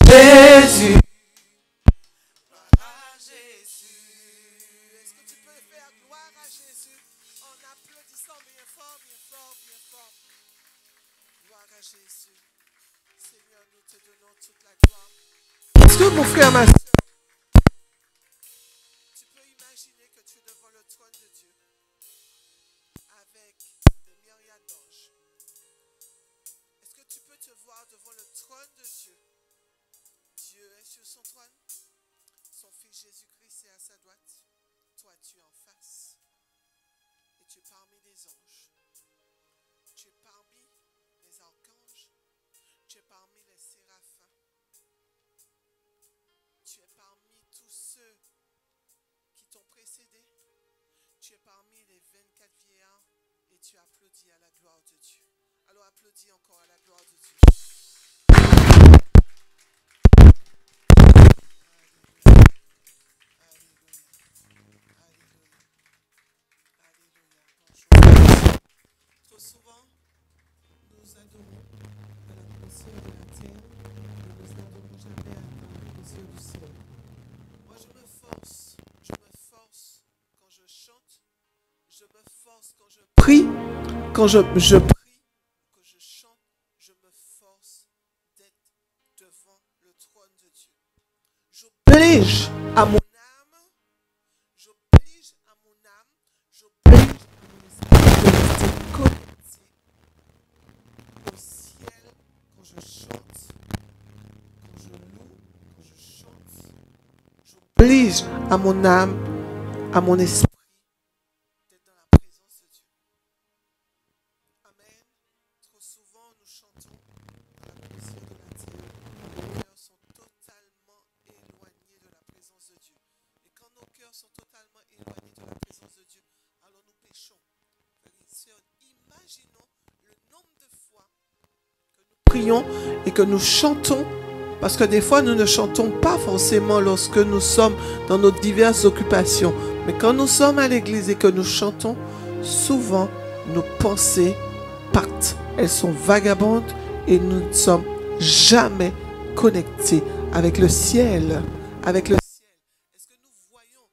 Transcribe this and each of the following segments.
Jésus. Est-ce que tu peux faire gloire à Jésus en applaudissant bien fort, bien fort, bien fort? Gloire à Jésus. Seigneur, nous te donnons toute la gloire. Est-ce que mon frère, ma soeur, Tu peux imaginer que tu es devant le trône de Dieu avec des myriades d'anges. Est-ce que tu peux te voir devant le trône de Dieu? Dieu est sur son trône. Son fils Jésus-Christ est à sa droite. Toi, tu es en face. Et tu es parmi les anges. Tu es parmi les archanges. Tu es parmi les séraphins. Tu es parmi tous ceux qui t'ont précédé. Tu es parmi les 24 vieillards et tu applaudis à la gloire de Dieu. Alors applaudis encore à la gloire de Dieu. Trop souvent, nous adorons à la poussière de la terre, mais nous n'adorons jamais à la poussière du ciel. Moi, je me force quand je chante, je me force quand je prie, quand je prie, que je chante, je me force d'être devant le trône de Dieu. j'oblige à mon J'oblige à mon âme, j'oblige à mon esprit de rester connecté au ciel quand je chante, quand je loue, quand je chante. oblige à mon âme, à mon esprit. D'être dans la présence de Dieu. Amen. Trop souvent, nous chantons à la poussière de la terre. Nos cœurs sont totalement éloignés de la présence de Dieu. Et quand nos cœurs sont totalement éloignés de la présence de Dieu, alors nous péchons. Frères et sœurs, imaginons le nombre de fois que nous Prions et que nous chantons, parce que des fois nous ne chantons pas forcément lorsque nous sommes dans nos diverses occupations, mais quand nous sommes à l'église et que nous chantons, souvent nos pensées partent, elles sont vagabondes et nous ne sommes jamais connectés avec le ciel, avec le ciel. Est-ce que nous voyons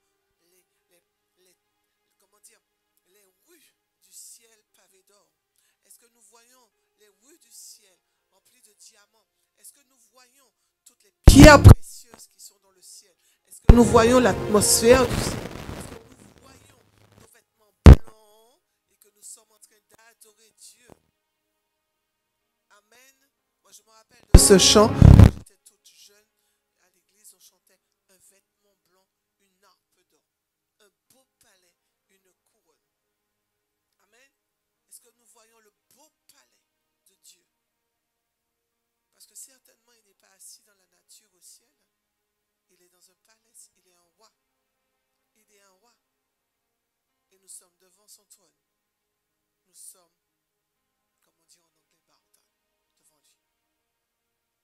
comment dire, les rues du ciel pavées d'or? Est-ce que nous voyons les rues du ciel remplies de diamants? Est-ce que nous voyons toutes les pierres précieuses qui sont dans le ciel? Est-ce que nous voyons l'atmosphère du ciel. Est-ce que nous voyons nos vêtements blancs et que nous sommes en train d'adorer Dieu? Amen. Moi, je me rappelle de ce chant. J'étais toute jeune à l'église, on chantait un vêtement blanc, une harpe d'or, un beau palais, une couronne. Amen. Est-ce que nous voyons le beau palais de Dieu? Parce que certainement, il n'est pas assis dans la nature au ciel. Il est dans un palais, il est un roi. Il est un roi. Et nous sommes devant son trône. Nous sommes, comme on dit en anglais, bow down, devant lui.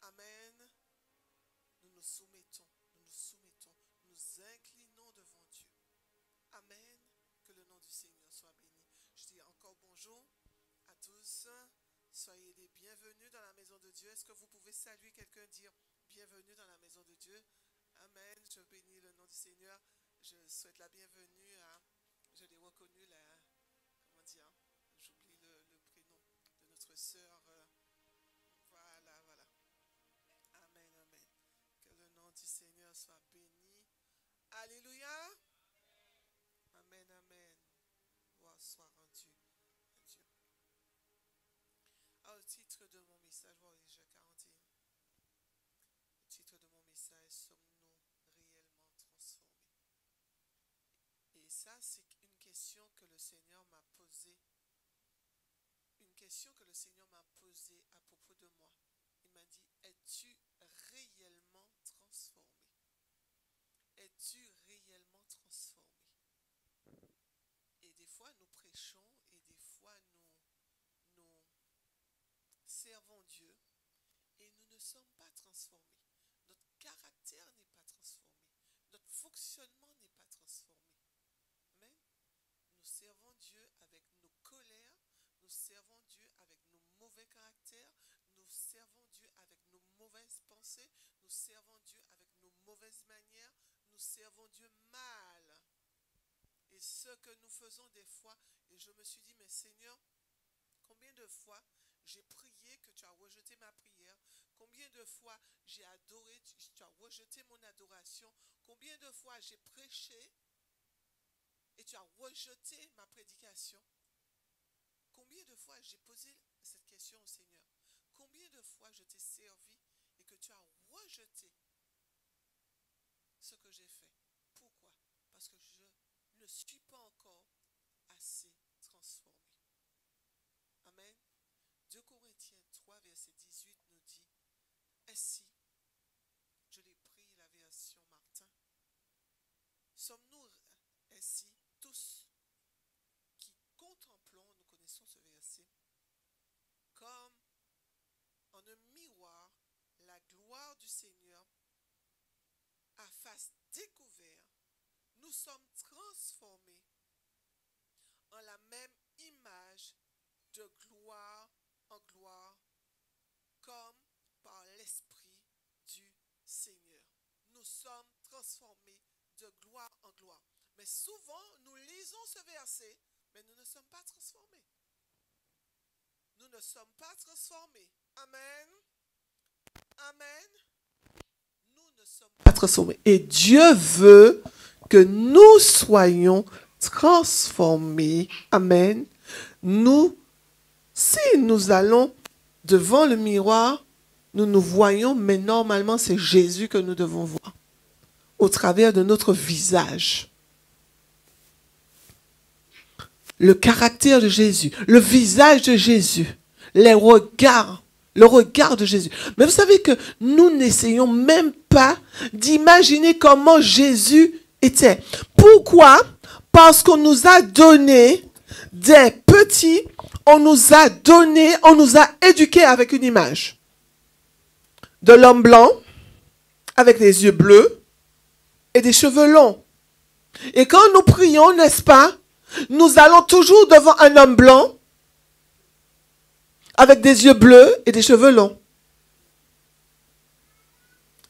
Amen. Nous nous soumettons, nous nous inclinons devant Dieu. Amen. Que le nom du Seigneur soit béni. Je dis encore bonjour à tous. Soyez les bienvenus dans la maison de Dieu. Est-ce que vous pouvez saluer quelqu'un, dire bienvenue dans la maison de Dieu? Amen. Je bénis le nom du Seigneur. Je souhaite la bienvenue à, je l'ai reconnu, comment dire, j'oublie le prénom de notre sœur. Voilà. Amen, amen. Que le nom du Seigneur soit béni. Alléluia. Amen, amen. Gloire soit rendue à Dieu. Alors, le titre de mon message, voilà, Jean 41. Le titre de mon message, sommes-nous réellement transformés? Et ça, c'est une question que le Seigneur m'a posée. Une question que le Seigneur m'a posée à propos de moi. Il m'a dit, es-tu réellement transformé? Es-tu réellement transformé? Et des fois, nous prêchons et des fois, nous servons Dieu. et nous ne sommes pas transformés. Notre caractère n'est pas transformé. Notre fonctionnement n'est pas transformé. Amen. Nous servons Dieu avec nos colères, nous servons Dieu avec nos mauvais caractères, nous servons Dieu avec nos mauvaises pensées, nous servons Dieu avec nos mauvaises manières, nous servons Dieu mal. Et ce que nous faisons des fois, et je me suis dit, mais Seigneur, combien de fois j'ai prié que tu as rejeté ma prière? Combien de fois j'ai adoré, tu as rejeté mon adoration? Combien de fois j'ai prêché et tu as rejeté ma prédication? Combien de fois j'ai posé cette question au Seigneur? Combien de fois je t'ai servi et que tu as rejeté ce que j'ai fait? Pourquoi? Parce que je ne suis pas encore assez transformé. Amen. 2 Corinthiens 3, verset 18 nous dit, ainsi, je l'ai pris la version Martin, sommes-nous ainsi tous qui contemplons, nous connaissons ce verset, comme en un miroir, la gloire du Seigneur à face découverte, nous sommes transformés en la même image de gloire en gloire, comme par l'Esprit du Seigneur. Nous sommes transformés de gloire en gloire. Mais souvent, nous lisons ce verset, mais nous ne sommes pas transformés. Nous ne sommes pas transformés. Amen. Amen. Nous ne sommes pas transformés. Et Dieu veut que nous soyons transformés. Amen. Si nous allons devant le miroir, nous nous voyons, mais normalement, c'est Jésus que nous devons voir au travers de notre visage. Le caractère de Jésus, le visage de Jésus, le regard de Jésus. Mais vous savez que nous n'essayons même pas d'imaginer comment Jésus était. Pourquoi? Parce qu'on nous a donné des petits, on nous a éduqués avec une image de l'homme blanc, avec des yeux bleus et des cheveux longs. Et quand nous prions, n'est-ce pas, nous allons toujours devant un homme blanc, avec des yeux bleus et des cheveux longs.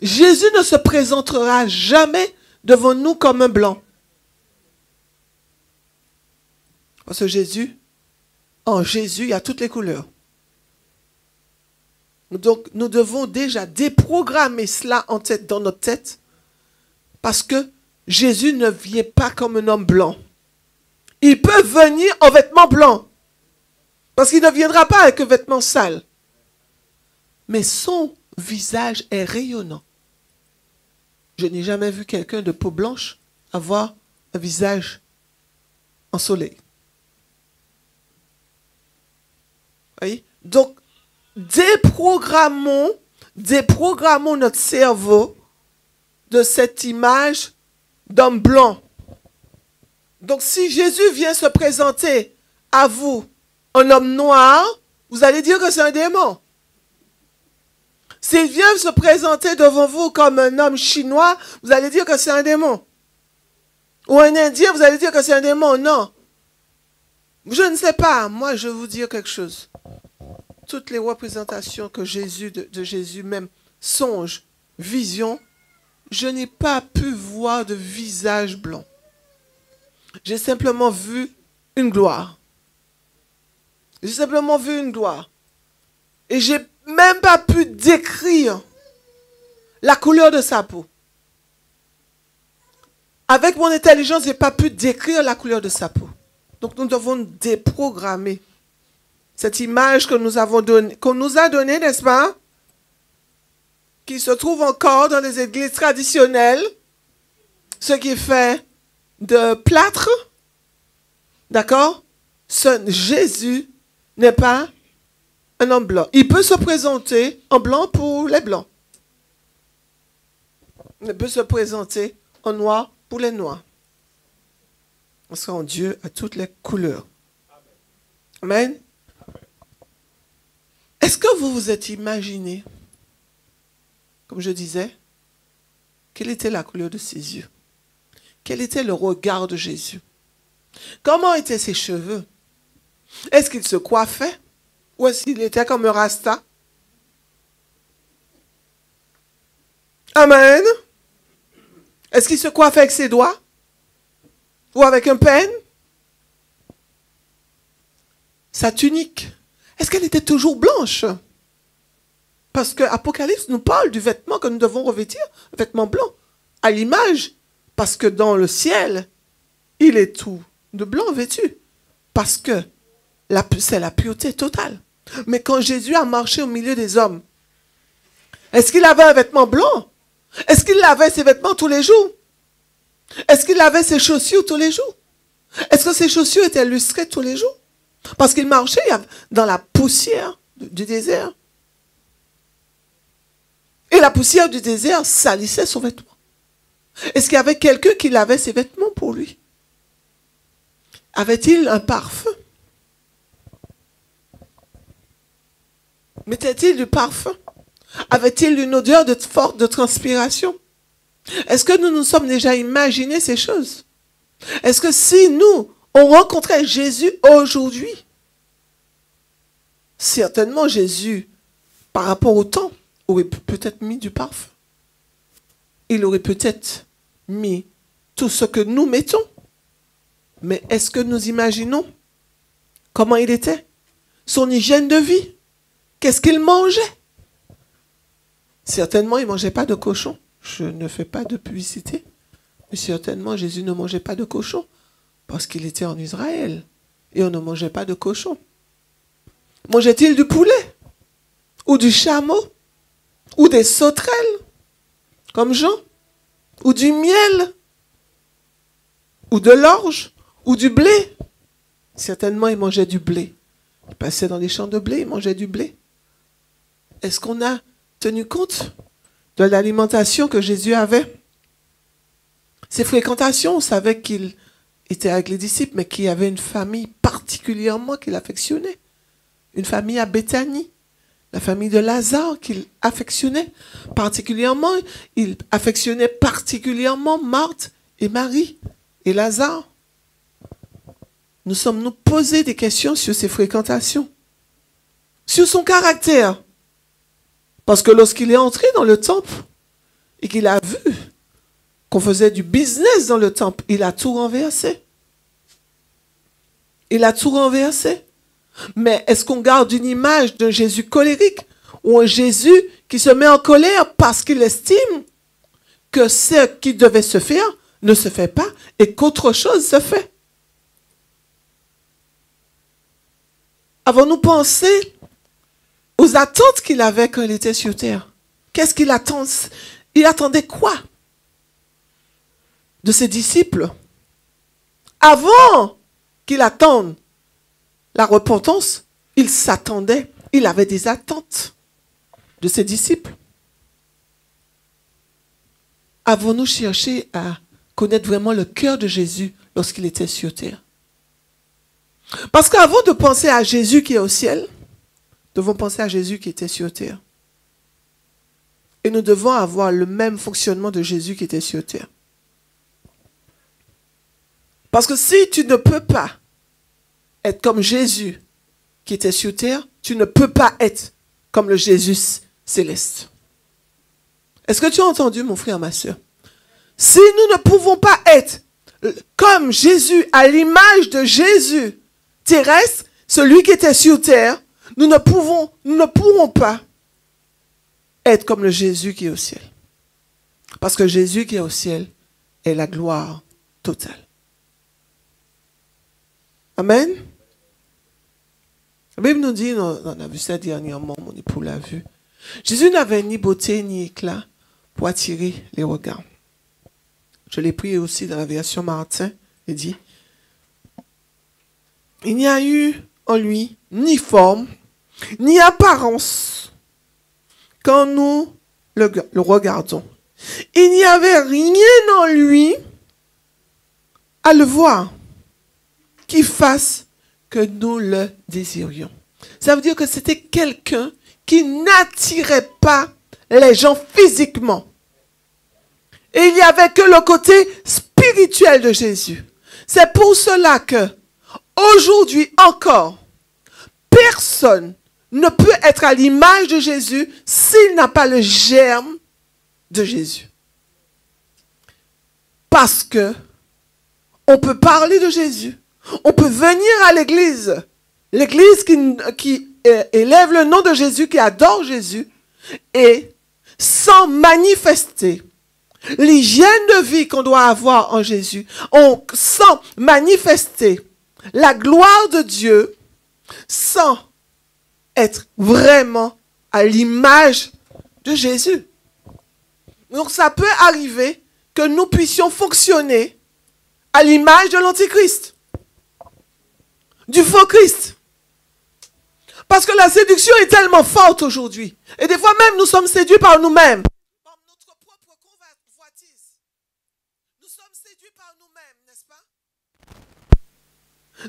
Jésus ne se présentera jamais devant nous comme un blanc. Parce que en Jésus, il y a toutes les couleurs. Donc, nous devons déjà déprogrammer cela dans notre tête, parce que Jésus ne vient pas comme un homme blanc. Il peut venir en vêtements blancs, parce qu'il ne viendra pas avec un vêtement sale. Mais son visage est rayonnant. Je n'ai jamais vu quelqu'un de peau blanche avoir un visage ensoleillé. Voyez? Donc, déprogrammons notre cerveau de cette image d'homme blanc. Donc, si Jésus vient se présenter à vous en homme noir, vous allez dire que c'est un démon. S'il vient se présenter devant vous comme un homme chinois, vous allez dire que c'est un démon. Ou un Indien, vous allez dire que c'est un démon. Non. Je ne sais pas. Moi, je vais vous dire quelque chose. Toutes les représentations que de Jésus même, songe, vision, je n'ai pas pu voir de visage blanc. J'ai simplement vu une gloire. J'ai simplement vu une gloire. Et j'ai même pas pu décrire la couleur de sa peau. Avec mon intelligence, je n'ai pas pu décrire la couleur de sa peau. Donc nous devons déprogrammer cette image qu'on nous a donnée, n'est-ce pas? Qui se trouve encore dans les églises traditionnelles, ce qui est fait de plâtre. D'accord? Jésus n'est pas un homme blanc. Il peut se présenter en blanc pour les blancs. Il peut se présenter en noir pour les noirs. Parce qu'en Dieu a toutes les couleurs. Amen. Est-ce que vous vous êtes imaginé comme je disais, quelle était la couleur de ses yeux? Quel était le regard de Jésus? Comment étaient ses cheveux? Est-ce qu'il se coiffait? Ou est-ce qu'il était comme un rasta? Amen. Est-ce qu'il se coiffait avec ses doigts? Ou avec un peigne? Sa tunique, est-ce qu'elle était toujours blanche? Parce que Apocalypse nous parle du vêtement que nous devons revêtir, un vêtement blanc, à l'image, parce que dans le ciel, il est tout de blanc vêtu, parce que c'est la pureté totale. Mais quand Jésus a marché au milieu des hommes, est-ce qu'il avait un vêtement blanc? Est-ce qu'il lavait ses vêtements tous les jours? Est-ce qu'il lavait ses chaussures tous les jours? Est-ce que ses chaussures étaient lustrées tous les jours? Parce qu'il marchait dans la poussière du désert. Et la poussière du désert salissait son vêtement. Est-ce qu'il y avait quelqu'un qui lavait ses vêtements pour lui? Avait-il un parfum? Mettait-il du parfum? Avait-il une odeur forte de transpiration? Est-ce que nous nous sommes déjà imaginé ces choses? Est-ce que si nous, on rencontrait Jésus aujourd'hui, certainement Jésus, par rapport au temps, aurait peut-être mis du parfum. Il aurait peut-être mis tout ce que nous mettons. Mais est-ce que nous imaginons comment il était? Son hygiène de vie? Qu'est-ce qu'il mangeait? Certainement, il ne mangeait pas de cochon. Je ne fais pas de publicité. Mais certainement, Jésus ne mangeait pas de cochon. Parce qu'il était en Israël. Et on ne mangeait pas de cochon. Mangeait-il du poulet? Ou du chameau? Ou des sauterelles? Comme Jean? Ou du miel? Ou de l'orge? Ou du blé? Certainement, il mangeait du blé. Il passait dans les champs de blé, il mangeait du blé. Est-ce qu'on a tenu compte de l'alimentation que Jésus avait? Ses fréquentations, on savait qu'il était avec les disciples, mais qu'il y avait une famille particulièrement qu'il affectionnait. Une famille à Béthanie, la famille de Lazare qu'il affectionnait particulièrement. Il affectionnait particulièrement Marthe et Marie et Lazare. Nous sommes-nous posé des questions sur ses fréquentations, sur son caractère? Parce que lorsqu'il est entré dans le temple et qu'il a vu qu'on faisait du business dans le temple, il a tout renversé. Il a tout renversé. Mais est-ce qu'on garde une image d'un Jésus colérique ou un Jésus qui se met en colère parce qu'il estime que ce qui devait se faire ne se fait pas et qu'autre chose se fait? Avons-nous pensé aux attentes qu'il avait quand il était sur terre? Qu'est-ce qu'il attend? Il attendait quoi de ses disciples? Avant qu'il attende la repentance, il s'attendait, il avait des attentes de ses disciples. Avons-nous cherché à connaître vraiment le cœur de Jésus lorsqu'il était sur terre? Parce qu'avant de penser à Jésus qui est au ciel, nous devons penser à Jésus qui était sur terre. Et nous devons avoir le même fonctionnement de Jésus qui était sur terre. Parce que si tu ne peux pas être comme Jésus qui était sur terre, tu ne peux pas être comme le Jésus céleste. Est-ce que tu as entendu, mon frère, ma soeur? Si nous ne pouvons pas être comme Jésus, à l'image de Jésus terrestre, celui qui était sur terre, nous ne pourrons pas être comme le Jésus qui est au ciel. Parce que Jésus qui est au ciel est la gloire totale. Amen. La Bible nous dit, on a vu ça dernièrement, mon époux l'a vu. Jésus n'avait ni beauté ni éclat pour attirer les regards. Je l'ai pris aussi dans la version Martin et dit, il n'y a eu en lui ni forme, ni apparence quand nous le regardons. Il n'y avait rien en lui à le voir qui fasse que nous le désirions. Ça veut dire que c'était quelqu'un qui n'attirait pas les gens physiquement. Et il n'y avait que le côté spirituel de Jésus. C'est pour cela que, aujourd'hui encore, personne ne peut être à l'image de Jésus s'il n'a pas le germe de Jésus. Parce que on peut parler de Jésus, on peut venir à l'église, l'église qui élève le nom de Jésus, qui adore Jésus, et sans manifester l'hygiène de vie qu'on doit avoir en Jésus, sans manifester la gloire de Dieu, sans être vraiment à l'image de Jésus. Donc ça peut arriver que nous puissions fonctionner à l'image de l'Antichrist, du faux Christ. Parce que la séduction est tellement forte aujourd'hui. Et des fois même, nous sommes séduits par nous-mêmes. Par notre propre convoitise. Nous sommes séduits par nous-mêmes, n'est-ce pas?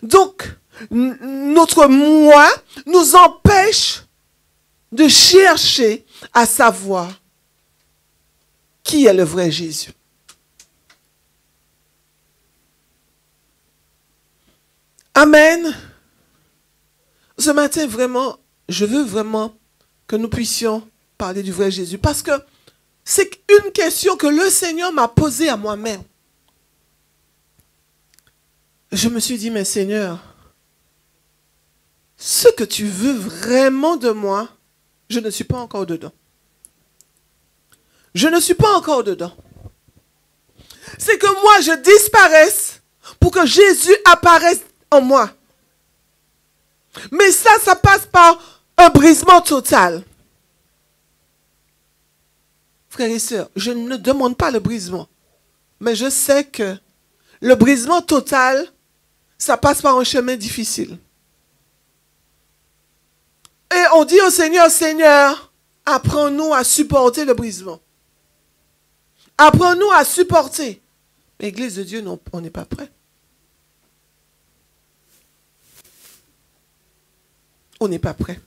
Donc, notre moi nous empêche de chercher à savoir qui est le vrai Jésus. Amen. Ce matin, vraiment, je veux vraiment que nous puissions parler du vrai Jésus. Parce que c'est une question que le Seigneur m'a posée à moi-même. Je me suis dit, mais Seigneur, ce que tu veux vraiment de moi, je ne suis pas encore dedans. Je ne suis pas encore dedans. C'est que moi, je disparaisse pour que Jésus apparaisse en moi. Mais ça passe par un brisement total. Frères et sœurs, je ne demande pas le brisement. Mais je sais que le brisement total, ça passe par un chemin difficile. Et on dit au Seigneur, Seigneur, apprends-nous à supporter le brisement. Apprends-nous à supporter. Mais l'Église de Dieu, non, on n'est pas prêt. On n'est pas prêt.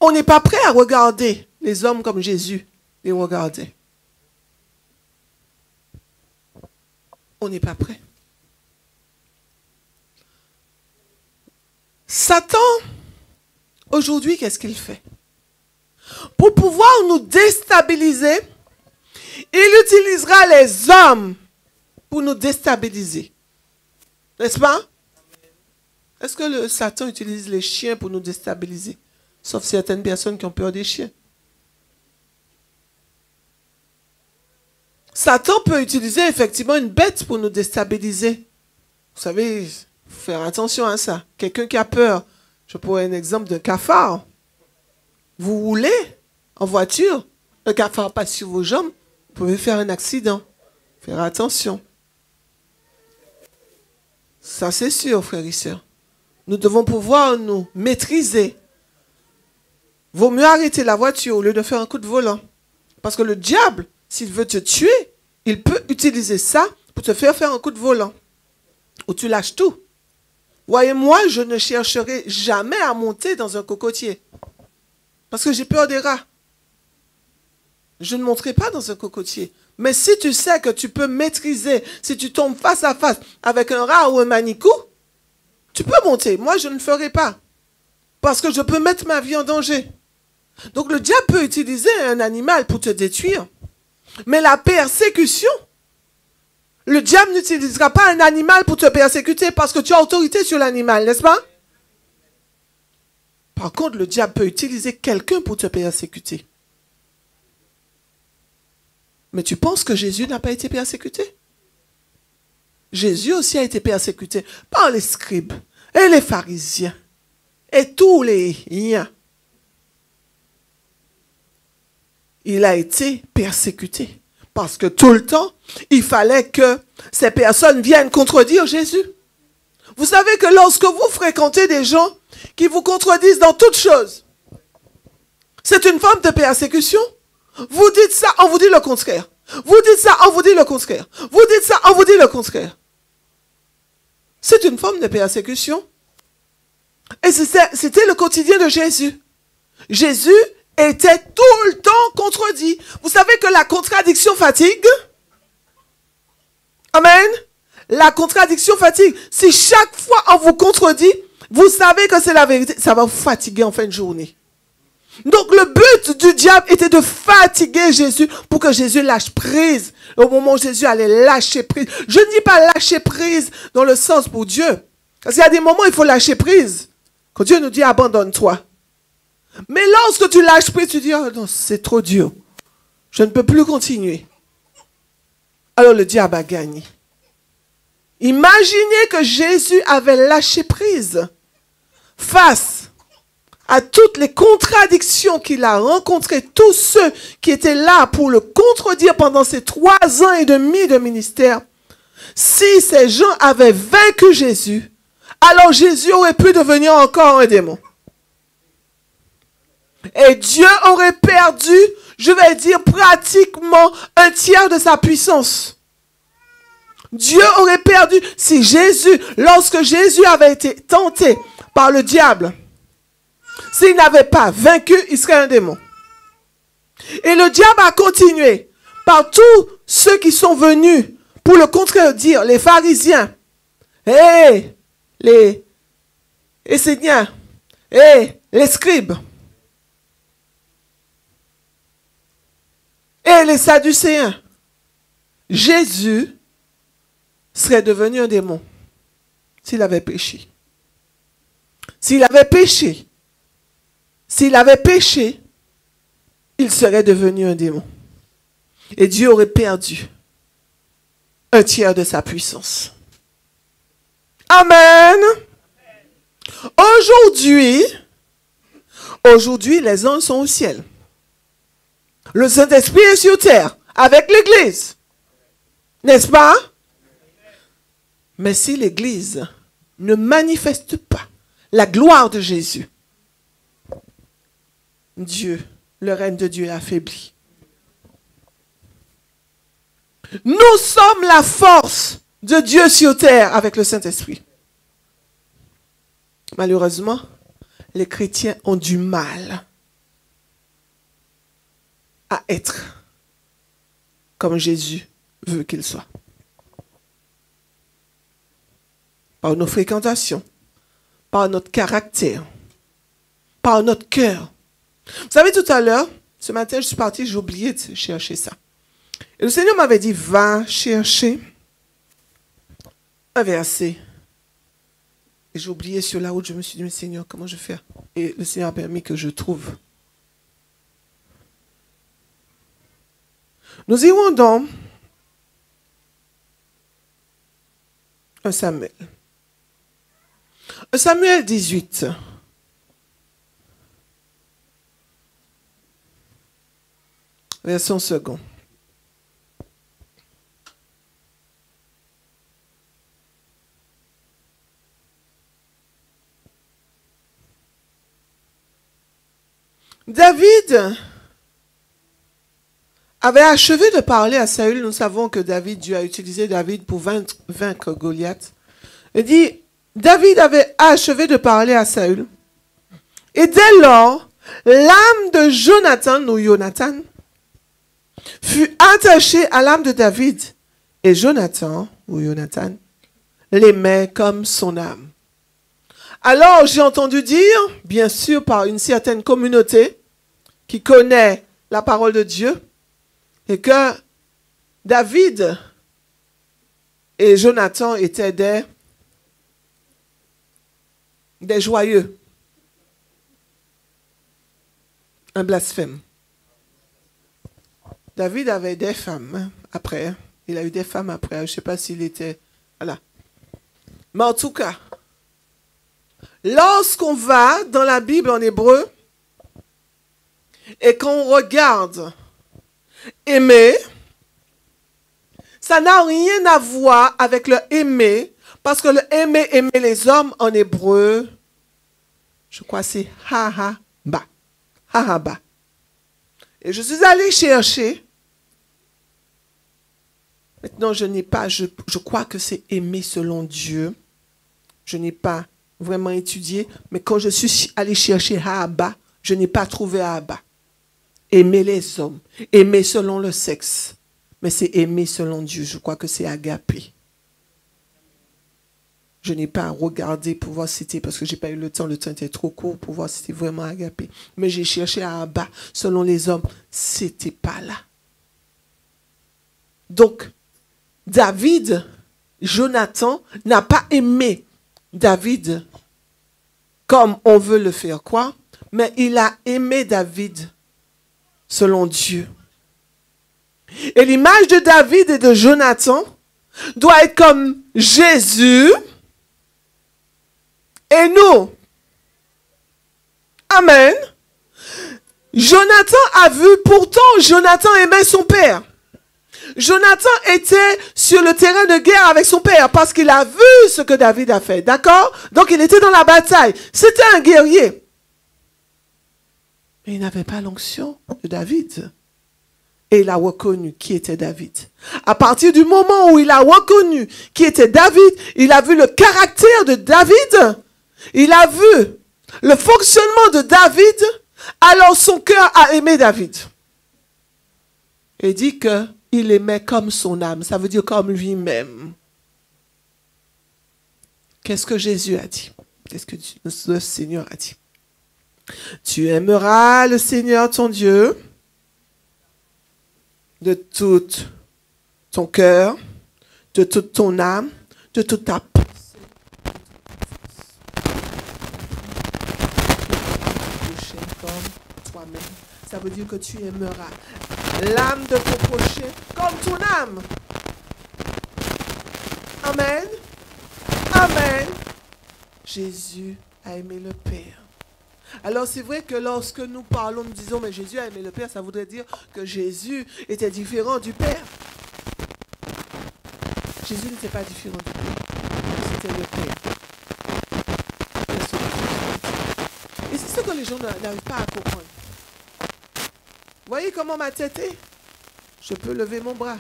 On n'est pas prêt à regarder les hommes comme Jésus les regardait. On n'est pas prêt. Satan, aujourd'hui, qu'est-ce qu'il fait? Pour pouvoir nous déstabiliser, il utilisera les hommes pour nous déstabiliser. N'est-ce pas? Est-ce que le Satan utilise les chiens pour nous déstabiliser? Sauf certaines personnes qui ont peur des chiens. Satan peut utiliser effectivement une bête pour nous déstabiliser. Vous savez, il faut faire attention à ça. Quelqu'un qui a peur, je pourrais un exemple d'un cafard. Vous roulez en voiture, le cafard passe sur vos jambes, vous pouvez faire un accident. Faire attention. Ça c'est sûr, frères et sœurs. Nous devons pouvoir nous maîtriser. Vaut mieux arrêter la voiture au lieu de faire un coup de volant. Parce que le diable, s'il veut te tuer, il peut utiliser ça pour te faire un coup de volant. Ou tu lâches tout. Voyez-moi, je ne chercherai jamais à monter dans un cocotier. Parce que j'ai peur des rats. Je ne monterai pas dans un cocotier. Mais si tu sais que tu peux maîtriser, si tu tombes face à face avec un rat ou un manicou, tu peux monter. Moi, je ne ferai pas. Parce que je peux mettre ma vie en danger. Donc, le diable peut utiliser un animal pour te détruire. Mais la persécution, le diable n'utilisera pas un animal pour te persécuter parce que tu as autorité sur l'animal, n'est-ce pas? Par contre, le diable peut utiliser quelqu'un pour te persécuter. Mais tu penses que Jésus n'a pas été persécuté? Jésus aussi a été persécuté par les scribes et les pharisiens et tous les liens. Il a été persécuté parce que tout le temps, il fallait que ces personnes viennent contredire Jésus. Vous savez que lorsque vous fréquentez des gens qui vous contredisent dans toutes choses, c'est une forme de persécution. Vous dites ça, on vous dit le contraire. Vous dites ça, on vous dit le contraire. Vous dites ça, on vous dit le contraire. C'est une forme de persécution. Et c'était le quotidien de Jésus. Jésus était tout le temps contredit. Vous savez que la contradiction fatigue? Amen. La contradiction fatigue. Si chaque fois on vous contredit, vous savez que c'est la vérité, ça va vous fatiguer en fin de journée. Donc le but du diable était de fatiguer Jésus pour que Jésus lâche prise. Au moment où Jésus allait lâcher prise. Je ne dis pas lâcher prise dans le sens pour Dieu. Parce qu'il y a des moments où il faut lâcher prise. Quand Dieu nous dit abandonne-toi. Mais lorsque tu lâches prise, tu dis, oh non, c'est trop dur. Je ne peux plus continuer. Alors le diable a gagné. Imaginez que Jésus avait lâché prise face à toutes les contradictions qu'il a rencontrées, tous ceux qui étaient là pour le contredire pendant ces 3 ans et demi de ministère. Si ces gens avaient vaincu Jésus, alors Jésus aurait pu devenir encore un démon. Et Dieu aurait perdu, je vais dire, pratiquement un tiers de sa puissance. Dieu aurait perdu si Jésus, lorsque Jésus avait été tenté par le diable, s'il n'avait pas vaincu, il serait un démon. Et le diable a continué par tous ceux qui sont venus pour le contredire, les pharisiens, et les esséniens, et les scribes, et les sadducéens. Jésus serait devenu un démon s'il avait péché. S'il avait péché, il serait devenu un démon. Et Dieu aurait perdu un tiers de sa puissance. Amen. Aujourd'hui, les anges sont au ciel. Le Saint-Esprit est sur terre avec l'Église. N'est-ce pas? Mais si l'Église ne manifeste pas la gloire de Jésus, le règne de Dieu est affaibli. Nous sommes la force de Dieu sur terre avec le Saint-Esprit. Malheureusement, les chrétiens ont du mal à être comme Jésus veut qu'ils soient. Par nos fréquentations, par notre caractère, par notre cœur. Vous savez, tout à l'heure, ce matin, je suis partie, j'ai oublié de chercher ça. Et le Seigneur m'avait dit, va chercher un verset. Et j'ai oublié sur la route, je me suis dit, mais Seigneur, comment je fais? Et le Seigneur a permis que je trouve. Nous irons dans 1 Samuel. 1 Samuel 18. Version seconde. David avait achevé de parler à Saül. Nous savons que Dieu a utilisé David pour vaincre Goliath. Il dit, David avait achevé de parler à Saül. Et dès lors, l'âme de Jonathan, fut attachée à l'âme de David. Et Jonathan, l'aimait comme son âme. Alors, j'ai entendu dire, bien sûr, par une certaine communauté qui connaît la parole de Dieu, et que David et Jonathan étaient des joyeux. Un blasphème. David avait des femmes après. Il a eu des femmes après. Je ne sais pas s'il était... Voilà. Mais en tout cas, lorsqu'on va dans la Bible en hébreu et qu'on regarde aimer, ça n'a rien à voir avec le aimer, parce que le aimer les hommes en hébreu, je crois c'est ha-ha-ba. Ha-ha-ba. Et je suis allée chercher. Maintenant, je crois que c'est aimer selon Dieu. Je n'ai pas vraiment étudié, mais quand je suis allée chercher ha-ha-ba, Je n'ai pas trouvé à Abba. Aimer les hommes, aimer selon le sexe, mais c'est aimer selon Dieu. Je crois que c'est agapé. Je n'ai pas regardé pour voir si c'était, parce que je n'ai pas eu le temps était trop court pour voir si c'était vraiment agapé. Mais j'ai cherché à Abba, selon les hommes, c'était pas là. Donc, David, Jonathan, n'a pas aimé David comme on veut le faire croire, mais il a aimé David selon Dieu. Et l'image de David et de Jonathan doit être comme Jésus et nous. Amen. Jonathan a vu, pourtant Jonathan aimait son père. Jonathan était sur le terrain de guerre avec son père parce qu'il a vu ce que David a fait. D'accord? Donc il était dans la bataille. C'était un guerrier. Mais il n'avait pas l'onction de David. Et il a reconnu qui était David. À partir du moment où il a reconnu qui était David, il a vu le caractère de David. Il a vu le fonctionnement de David. Alors son cœur a aimé David. Et dit que il aimait comme son âme. Ça veut dire comme lui-même. Qu'est-ce que Jésus a dit? Qu'est-ce que le Seigneur a dit? Tu aimeras le Seigneur ton Dieu de tout ton cœur, de toute ton âme, de toute ta pensée, comme toi-même. Ça veut dire que tu aimeras l'âme de ton prochain comme ton âme. Amen. Amen. Jésus a aimé le Père. Alors c'est vrai que lorsque nous parlons, nous disons, mais Jésus a aimé le Père, ça voudrait dire que Jésus était différent du Père. Jésus n'était pas différent du Père. C'était le Père. Et c'est ce que les gens n'arrivent pas à comprendre. Voyez comment ma tête est? Je peux lever mon bras.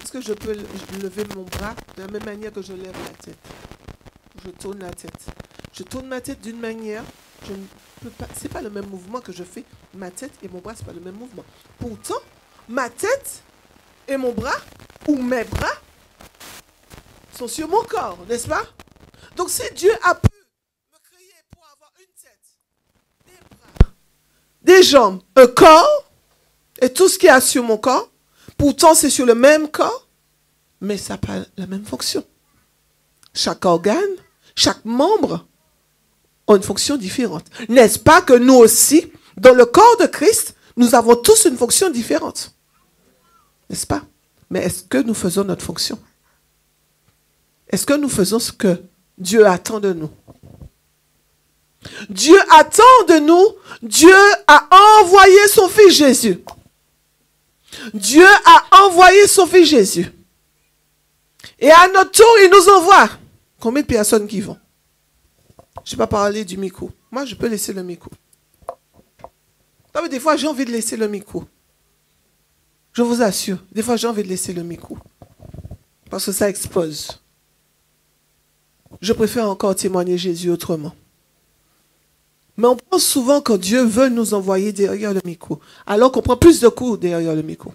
Est-ce que je peux lever mon bras de la même manière que je lève la tête? Je tourne la tête. Je tourne ma tête d'une manière, je ne peux pas, c'est pas le même mouvement que je fais. Ma tête et mon bras, c'est pas le même mouvement. Pourtant, ma tête et mon bras, ou mes bras, sont sur mon corps, n'est-ce pas? Donc si Dieu a pu me créer pour avoir une tête, des bras, des jambes, un corps, et tout ce qu'il y a sur mon corps, pourtant c'est sur le même corps, mais ça n'a pas la même fonction. Chaque organe, chaque membre ont une fonction différente. N'est-ce pas que nous aussi, dans le corps de Christ, nous avons tous une fonction différente? N'est-ce pas? Mais est-ce que nous faisons notre fonction? Est-ce que nous faisons ce que Dieu attend de nous? Dieu attend de nous. Dieu a envoyé son Fils Jésus. Dieu a envoyé son Fils Jésus. Et à notre tour, il nous envoie. Combien de personnes qui vont? Je ne vais pas parler du micro. Moi, je peux laisser le micro. Des fois, j'ai envie de laisser le micro. Je vous assure, des fois, j'ai envie de laisser le micro. Parce que ça expose. Je préfère encore témoigner Jésus autrement. Mais on pense souvent que Dieu veut nous envoyer derrière le micro, alors qu'on prend plus de coups derrière le micro.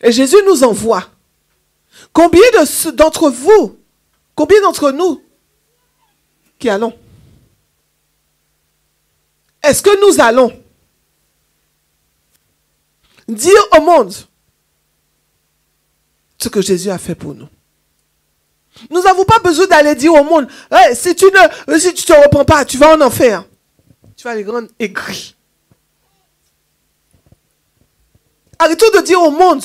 Et Jésus nous envoie. Combien d'entre vous, combien d'entre nous qui allons? Est-ce que nous allons dire au monde ce que Jésus a fait pour nous? Nous n'avons pas besoin d'aller dire au monde, hey, si tu ne te reprends pas, tu vas en enfer. Tu vas les rendre aigris. Arrêtons de dire au monde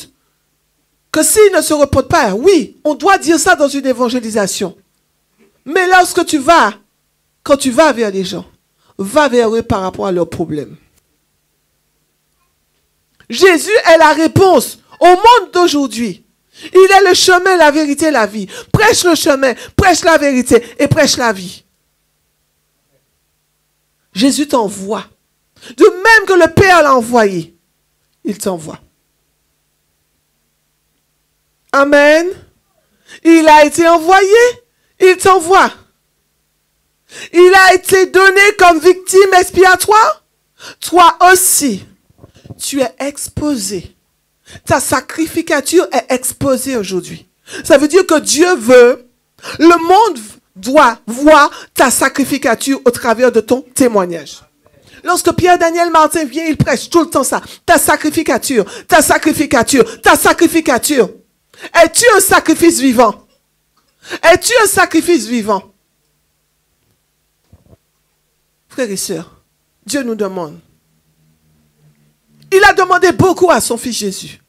que s'ils ne se repentent pas, oui, on doit dire ça dans une évangélisation. Mais lorsque quand tu vas vers les gens, va vers eux par rapport à leurs problèmes. Jésus est la réponse au monde d'aujourd'hui. Il est le chemin, la vérité, la vie. Prêche le chemin, prêche la vérité et prêche la vie. Jésus t'envoie. De même que le Père l'a envoyé, il t'envoie. Amen. Il a été envoyé, il t'envoie. Il a été donné comme victime expiatoire. Toi aussi, tu es exposé. Ta sacrificature est exposée aujourd'hui. Ça veut dire que Dieu veut, le monde doit voir ta sacrificature au travers de ton témoignage. Lorsque Pierre-Daniel Martin vient, il prêche tout le temps ça. Ta sacrificature, ta sacrificature, ta sacrificature. Es-tu un sacrifice vivant? Es-tu un sacrifice vivant? Frères et sœurs, Dieu nous demande. Il a demandé beaucoup à son fils Jésus.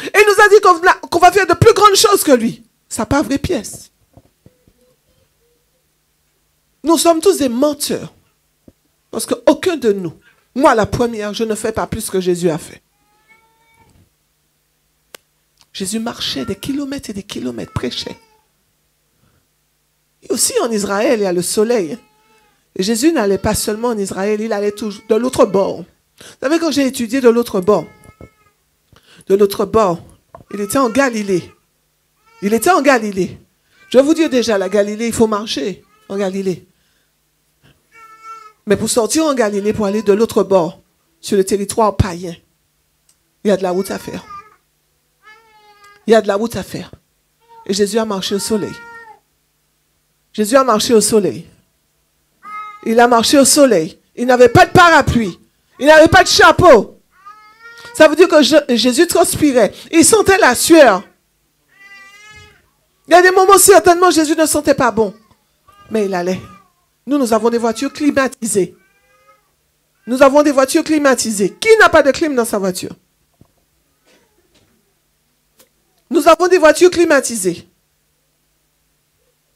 Et il nous a dit qu'on va faire de plus grandes choses que lui. Ça n'a pas vraie pièce. Nous sommes tous des menteurs. Parce qu'aucun de nous, moi la première, je ne fais pas plus que Jésus a fait. Jésus marchait des kilomètres et des kilomètres, prêchait. Et aussi en Israël, il y a le soleil. Et Jésus n'allait pas seulement en Israël, il allait toujours de l'autre bord. Vous savez, quand j'ai étudié de l'autre bord, il était en Galilée. Il était en Galilée. Je vais vous dire déjà, la Galilée, il faut marcher en Galilée. Mais pour sortir en Galilée, pour aller de l'autre bord, sur le territoire païen, il y a de la route à faire. Il y a de la route à faire. Et Jésus a marché au soleil. Jésus a marché au soleil. Il a marché au soleil. Il n'avait pas de parapluie. Il n'avait pas de chapeau. Ça veut dire que Jésus transpirait. Il sentait la sueur. Il y a des moments, certainement, Jésus ne sentait pas bon. Mais il allait. Nous avons des voitures climatisées. Nous avons des voitures climatisées. Qui n'a pas de clim dans sa voiture? Nous avons des voitures climatisées.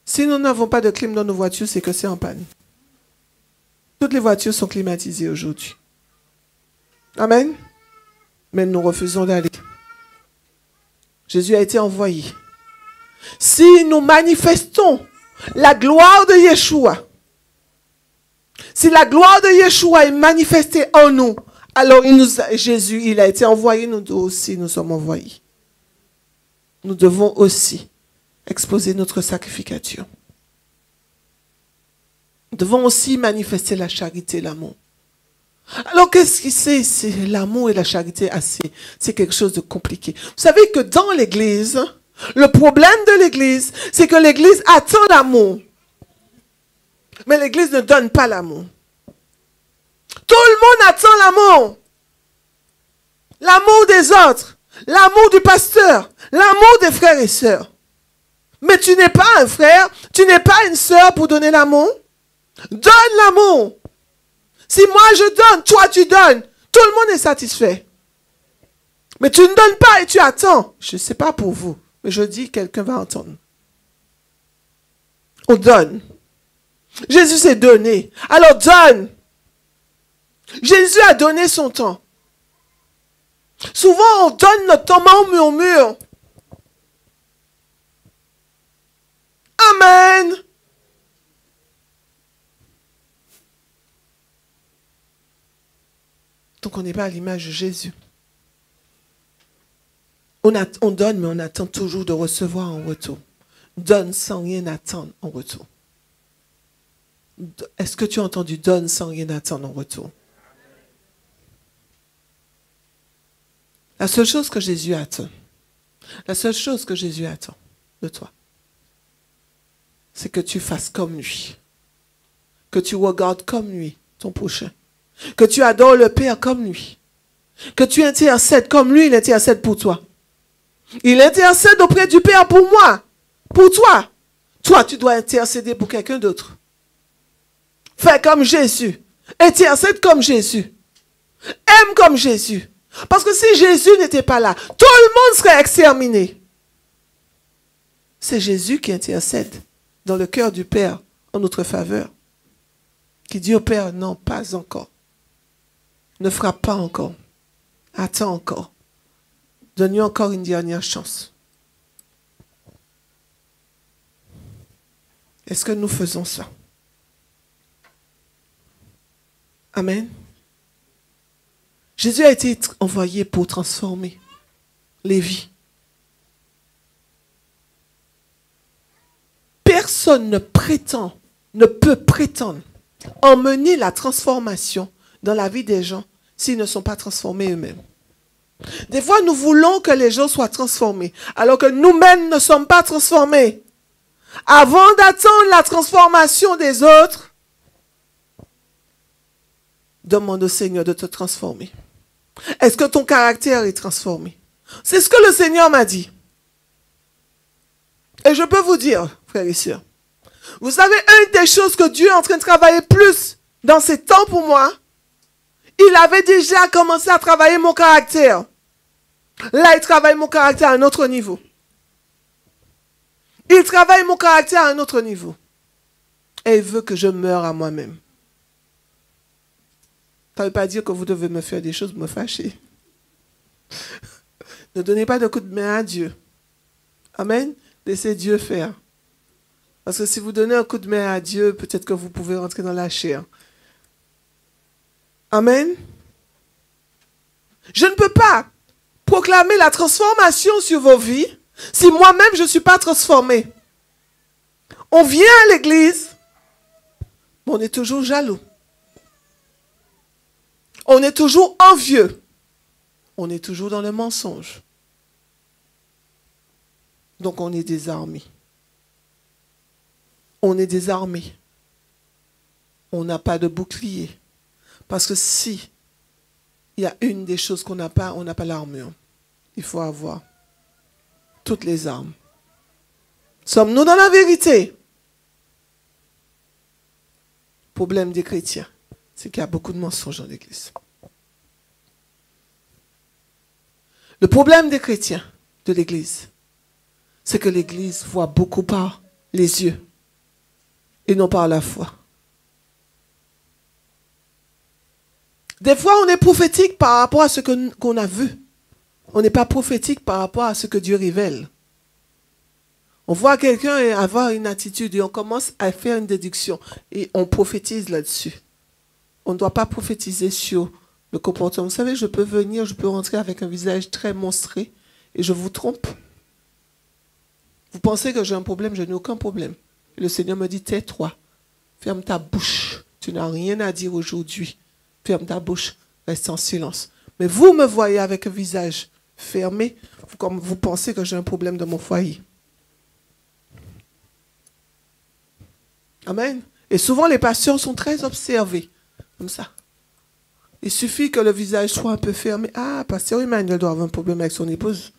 Si nous n'avons pas de clim dans nos voitures, c'est que c'est en panne. Toutes les voitures sont climatisées aujourd'hui. Amen. Mais nous refusons d'aller. Jésus a été envoyé. Si nous manifestons la gloire de Yeshua, si la gloire de Yeshua est manifestée en nous, alors Jésus, il a été envoyé, nous aussi, nous sommes envoyés. Nous devons aussi exposer notre sacrificature. Nous devons aussi manifester la charité, l'amour. Alors, qu'est-ce que c'est l'amour et la charité? C'est quelque chose de compliqué. Vous savez que dans l'Église, le problème de l'Église, c'est que l'Église attend l'amour. Mais l'Église ne donne pas l'amour. Tout le monde attend l'amour. L'amour des autres. L'amour du pasteur. L'amour des frères et sœurs. Mais tu n'es pas un frère, tu n'es pas une sœur pour donner l'amour. Donne l'amour. Si moi je donne, toi tu donnes, tout le monde est satisfait. Mais tu ne donnes pas et tu attends. Je ne sais pas pour vous, mais je dis quelqu'un va entendre. On donne. Jésus s'est donné. Alors donne. Jésus a donné son temps. Souvent on donne notre temps, mais on murmure. Amen. Donc on n'est pas à l'image de Jésus. On donne, mais on attend toujours de recevoir en retour. Donne sans rien attendre en retour. Est-ce que tu as entendu donne sans rien attendre en retour? La seule chose que Jésus attend, de toi, c'est que tu fasses comme lui. Que tu regardes comme lui ton prochain. Que tu adores le Père comme lui. Que tu intercèdes comme lui, il intercède pour toi. Il intercède auprès du Père pour moi, pour toi. Toi, tu dois intercéder pour quelqu'un d'autre. Fais comme Jésus. Intercède comme Jésus. Aime comme Jésus. Parce que si Jésus n'était pas là, tout le monde serait exterminé. C'est Jésus qui intercède dans le cœur du Père en notre faveur. Qui dit au Père, non, pas encore. Ne frappe pas encore. Attends encore. Donne-lui encore une dernière chance. Est-ce que nous faisons ça? Amen. Jésus a été envoyé pour transformer les vies. Personne ne prétend ne peut prétendre emmener la transformation dans la vie des gens s'ils ne sont pas transformés eux-mêmes. Des fois, nous voulons que les gens soient transformés, alors que nous-mêmes ne sommes pas transformés. Avant d'attendre la transformation des autres, demande au Seigneur de te transformer. Est-ce que ton caractère est transformé? C'est ce que le Seigneur m'a dit. Et je peux vous dire, frères et sœurs, vous savez, une des choses que Dieu est en train de travailler plus dans ces temps pour moi, il avait déjà commencé à travailler mon caractère. Là, il travaille mon caractère à un autre niveau. Il travaille mon caractère à un autre niveau. Et il veut que je meure à moi-même. Ça ne veut pas dire que vous devez me faire des choses pour me fâcher. Ne donnez pas de coup de main à Dieu. Amen. Laissez Dieu faire. Parce que si vous donnez un coup de main à Dieu, peut-être que vous pouvez rentrer dans la chair. Amen. Je ne peux pas proclamer la transformation sur vos vies si moi-même je ne suis pas transformé. On vient à l'église, mais on est toujours jaloux. On est toujours envieux. On est toujours dans le mensonge. Donc on est désarmé. On est désarmé. On n'a pas de bouclier. Parce que si il y a une des choses qu'on n'a pas, on n'a pas l'armure. Il faut avoir toutes les armes. Sommes-nous dans la vérité? Le problème des chrétiens, c'est qu'il y a beaucoup de mensonges dans l'église. Le problème des chrétiens de l'église, c'est que l'église voit beaucoup par les yeux et non par la foi. Des fois, on est prophétique par rapport à ce qu'on a vu. On n'est pas prophétique par rapport à ce que Dieu révèle. On voit quelqu'un avoir une attitude et on commence à faire une déduction et on prophétise là-dessus. On ne doit pas prophétiser sur le comportement. Vous savez, je peux venir, je peux rentrer avec un visage très monstré et je vous trompe. Vous pensez que j'ai un problème, je n'ai aucun problème. Et le Seigneur me dit, tais-toi, ferme ta bouche, tu n'as rien à dire aujourd'hui. Ferme ta bouche, reste en silence. Mais vous me voyez avec un visage fermé, comme vous pensez que j'ai un problème dans mon foyer. Amen. Et souvent, les pasteurs sont très observés, comme ça. Il suffit que le visage soit un peu fermé. Ah, pasteur Emmanuel doit avoir un problème avec son épouse.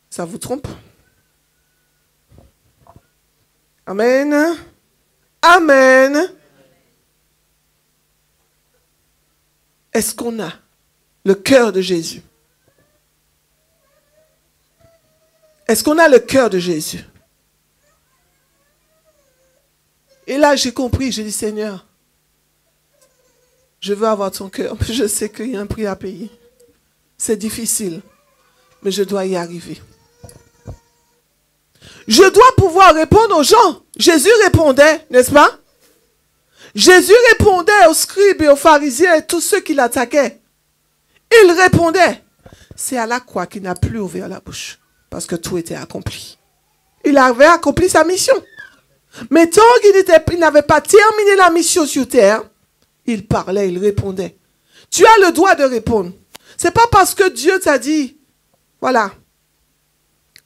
Ça vous trompe? Amen. Amen. Est-ce qu'on a le cœur de Jésus? Est-ce qu'on a le cœur de Jésus? Et là, j'ai compris, j'ai dit, Seigneur, je veux avoir ton cœur. Je sais qu'il y a un prix à payer. C'est difficile, mais je dois y arriver. Je dois pouvoir répondre aux gens. Jésus répondait, n'est-ce pas? Jésus répondait aux scribes et aux pharisiens et tous ceux qui l'attaquaient. Il répondait. C'est à la croix qu'il n'a plus ouvert la bouche. Parce que tout était accompli. Il avait accompli sa mission. Mais tant qu'il n'avait pas terminé la mission sur terre, il parlait, il répondait. Tu as le droit de répondre. C'est pas parce que Dieu t'a dit, voilà,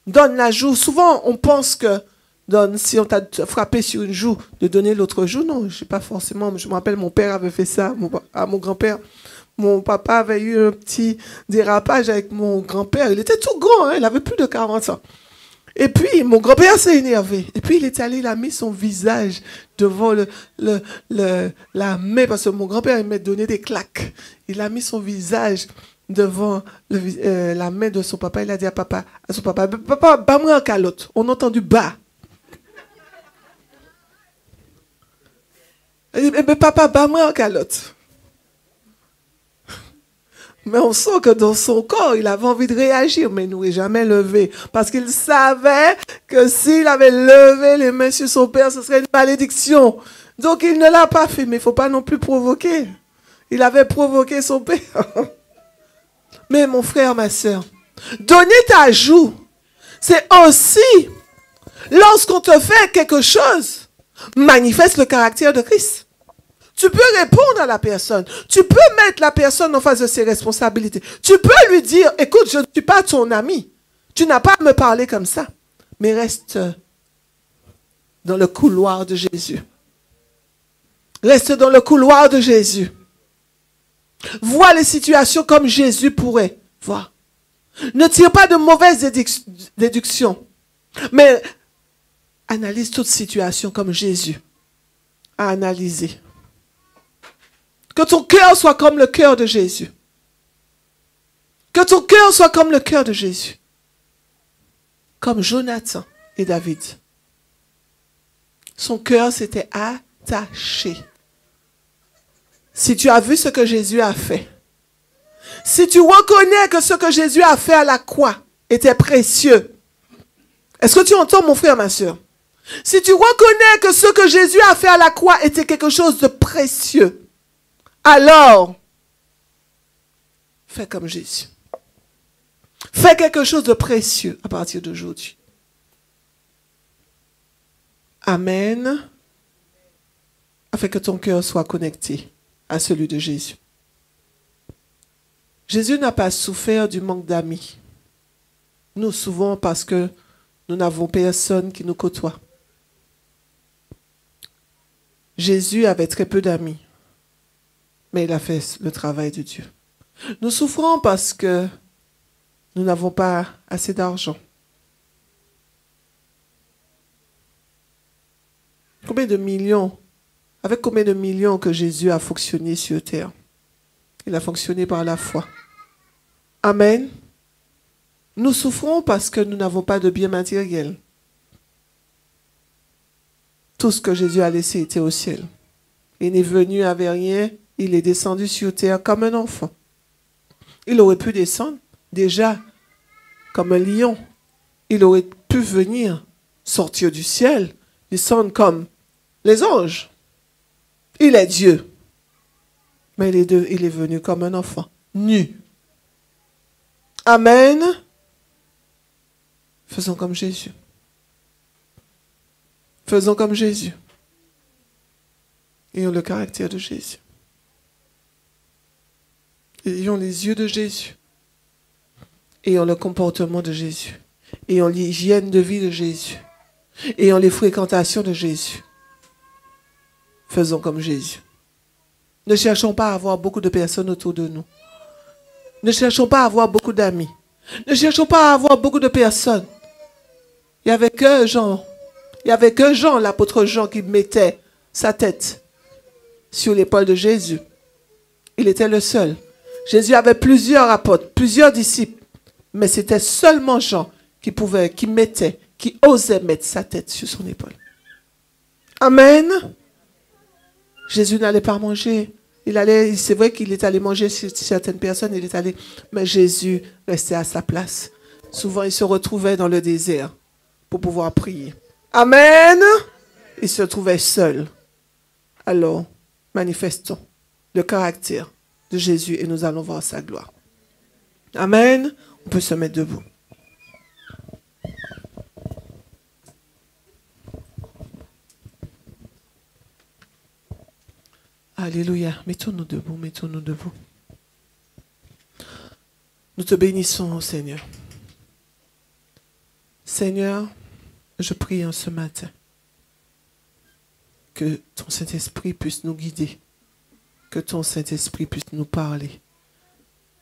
donne la joue. Souvent, on pense que si on t'a frappé sur une joue, de donner l'autre joue. Non, je sais pas forcément. Je me rappelle, mon père avait fait ça à mon grand-père. Mon papa avait eu un petit dérapage avec mon grand-père. Il était tout grand, hein, il avait plus de 40 ans. Et puis, mon grand-père s'est énervé. Et puis, il est allé, il a mis son visage devant la main, parce que mon grand-père aimait donner des claques. Il a mis son visage devant la main de son papa. Il a dit à son papa, papa, bats-moi en calotte. On a entendu bas. Il dit, mais papa, bats-moi en calotte. Mais on sent que dans son corps, il avait envie de réagir, mais il n'aurait jamais levé. Parce qu'il savait que s'il avait levé les mains sur son père, ce serait une malédiction. Donc il ne l'a pas fait, mais il ne faut pas non plus provoquer. Il avait provoqué son père. Mais mon frère, ma soeur, donner ta joue, c'est aussi Lorsqu'on te fait quelque chose, manifeste le caractère de Christ. Tu peux répondre à la personne. Tu peux mettre la personne en face de ses responsabilités. Tu peux lui dire, écoute, je ne suis pas ton ami. Tu n'as pas à me parler comme ça. Mais reste dans le couloir de Jésus. Reste dans le couloir de Jésus. Vois les situations comme Jésus pourrait voir. Ne tire pas de mauvaises déductions. Mais analyse toute situation comme Jésus a analysé. Que ton cœur soit comme le cœur de Jésus. Que ton cœur soit comme le cœur de Jésus. Comme Jonathan et David. Son cœur s'était attaché. Si tu as vu ce que Jésus a fait, si tu reconnais que ce que Jésus a fait à la croix était précieux, est-ce que tu entends mon frère, ma soeur? Si tu reconnais que ce que Jésus a fait à la croix était quelque chose de précieux, alors, fais comme Jésus. Fais quelque chose de précieux à partir d'aujourd'hui. Amen. Afin que ton cœur soit connecté à celui de Jésus. Jésus n'a pas souffert du manque d'amis. Nous, souvent, parce que nous n'avons personne qui nous côtoie. Jésus avait très peu d'amis. Mais il a fait le travail de Dieu. Nous souffrons parce que nous n'avons pas assez d'argent. Combien de millions, avec combien de millions que Jésus a fonctionné sur terre? Il a fonctionné par la foi. Amen. Nous souffrons parce que nous n'avons pas de biens matériels. Tout ce que Jésus a laissé était au ciel. Il n'est venu avec rien. Il est descendu sur terre comme un enfant. Il aurait pu descendre déjà comme un lion. Il aurait pu venir, sortir du ciel, descendre comme les anges. Il est Dieu. Mais il est venu comme un enfant, nu. Amen. Faisons comme Jésus. Faisons comme Jésus. Ayons le caractère de Jésus. Ayons les yeux de Jésus. Ayons le comportement de Jésus. Ayons l'hygiène de vie de Jésus. Ayons les fréquentations de Jésus. Faisons comme Jésus. Ne cherchons pas à avoir beaucoup de personnes autour de nous. Ne cherchons pas à avoir beaucoup d'amis. Ne cherchons pas à avoir beaucoup de personnes. Il n'y avait que Jean. Il n'y avait que Jean, l'apôtre Jean, qui mettait sa tête sur l'épaule de Jésus. Il était le seul. Jésus avait plusieurs apôtres, plusieurs disciples. Mais c'était seulement Jean qui osait mettre sa tête sur son épaule. Amen. Jésus n'allait pas manger. C'est vrai qu'il est allé manger sur certaines personnes, mais Jésus restait à sa place. Souvent, il se retrouvait dans le désert pour pouvoir prier. Amen. Il se trouvait seul. Alors, manifestons le caractère de Jésus et nous allons voir sa gloire. Amen. On peut se mettre debout. Alléluia. Mettons-nous debout, mettons-nous debout. Nous te bénissons, Seigneur. Seigneur, je prie en ce matin que ton Saint-Esprit puisse nous guider, que ton Saint-Esprit puisse nous parler,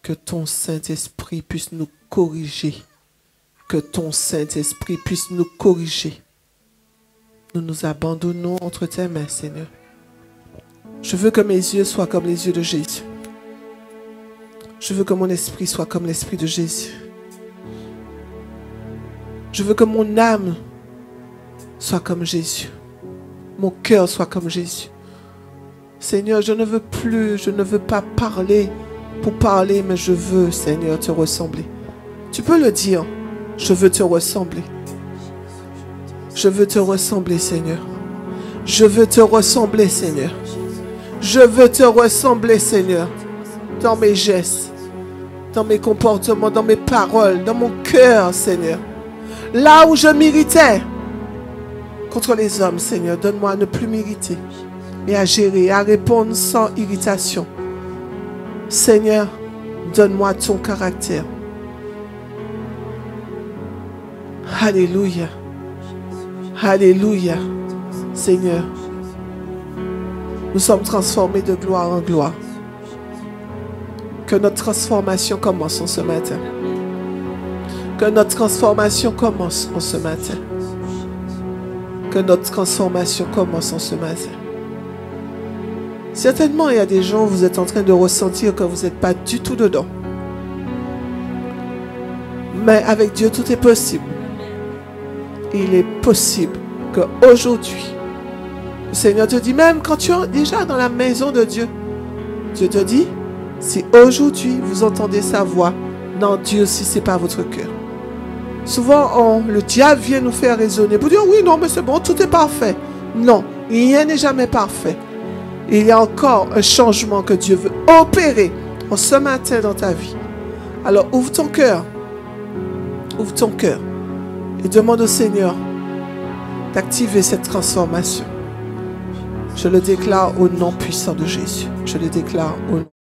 que ton Saint-Esprit puisse nous corriger, que ton Saint-Esprit puisse nous corriger. Nous nous abandonnons entre tes mains, Seigneur. Je veux que mes yeux soient comme les yeux de Jésus. Je veux que mon esprit soit comme l'esprit de Jésus. Je veux que mon âme soit comme Jésus. Mon cœur soit comme Jésus. Seigneur, je ne veux pas parler pour parler, mais je veux, Seigneur, te ressembler. Tu peux le dire. Je veux te ressembler. Je veux te ressembler, Seigneur. Je veux te ressembler, Seigneur. Je veux te ressembler, Seigneur, dans mes gestes, dans mes comportements, dans mes paroles, dans mon cœur, Seigneur. Là où je m'irritais, contre les hommes, Seigneur. Donne-moi à ne plus m'irriter, mais à gérer, à répondre sans irritation. Seigneur, donne-moi ton caractère. Alléluia. Alléluia. Seigneur, nous sommes transformés de gloire en gloire. Que notre transformation commence en ce matin. Que notre transformation commence en ce matin. Que notre transformation commence en ce matin. Certainement, il y a des gens, vous êtes en train de ressentir que vous n'êtes pas du tout dedans. Mais avec Dieu, tout est possible. Il est possible qu'aujourd'hui, le Seigneur te dit, même quand tu es déjà dans la maison de Dieu, Dieu te dit, si aujourd'hui vous entendez sa voix, n'endurcissez si pas votre cœur. Souvent, le diable vient nous faire raisonner pour dire, oui, non, mais c'est bon, tout est parfait. Non, rien n'est jamais parfait. Il y a encore un changement que Dieu veut opérer en ce matin dans ta vie. Alors, ouvre ton cœur. Ouvre ton cœur. Et demande au Seigneur d'activer cette transformation. Je le déclare au nom puissant de Jésus. Je le déclare au nom.